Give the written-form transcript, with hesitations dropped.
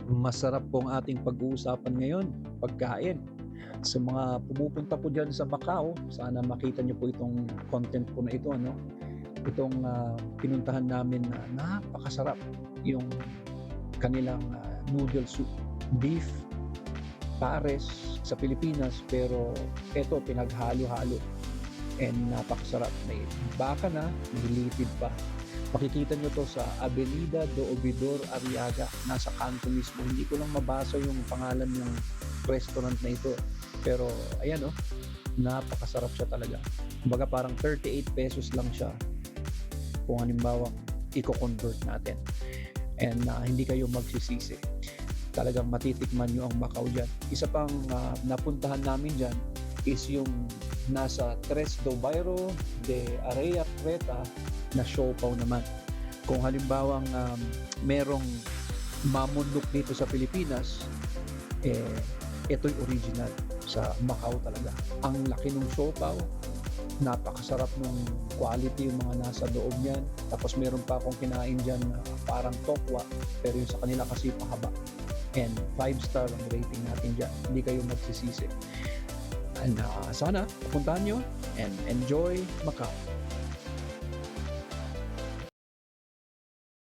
Masarap po ang ating pag-uusapan ngayon, pagkain. Sa mga pumupunta po diyan sa Macau, sana makita niyo po itong content po na ito ano. Itong, pinuntahan namin na napakasarap yung kanilang, noodle soup. Beef, pares sa Pilipinas pero eto pinaghalo-halo and napakasarap. May baka na, may litid pa. Makikita nyo 'to sa Avenida do Obrador, Arriaga, nasa kanto mismo. Hindi ko lang mabasa yung pangalan ng restaurant na ito, pero ayan oh, napakasarap siya talaga. Kumbaga parang ₱38 lang siya kung halimbawang iko-convert natin and, hindi kayo magsisisi. Talagang matitikman niyo ang Macau diyan. Isa pang, napuntahan namin diyan is yung nasa Tres do Bairro de Area Creta na siopaw naman. Kung halimbawang, merong mamundok dito sa Pilipinas, eh, ito'y original sa Macau talaga. Ang laki nung siopaw, napakasarap nung quality yung mga nasa loob niyan. Tapos meron pa akong kinain diyan na parang tokwa, pero yung sa kanila kasi pahaba. And 5 star ang rating natin diyan. Hindi kayo magsisisi. And, sana pupuntahan niyo and enjoy Macau.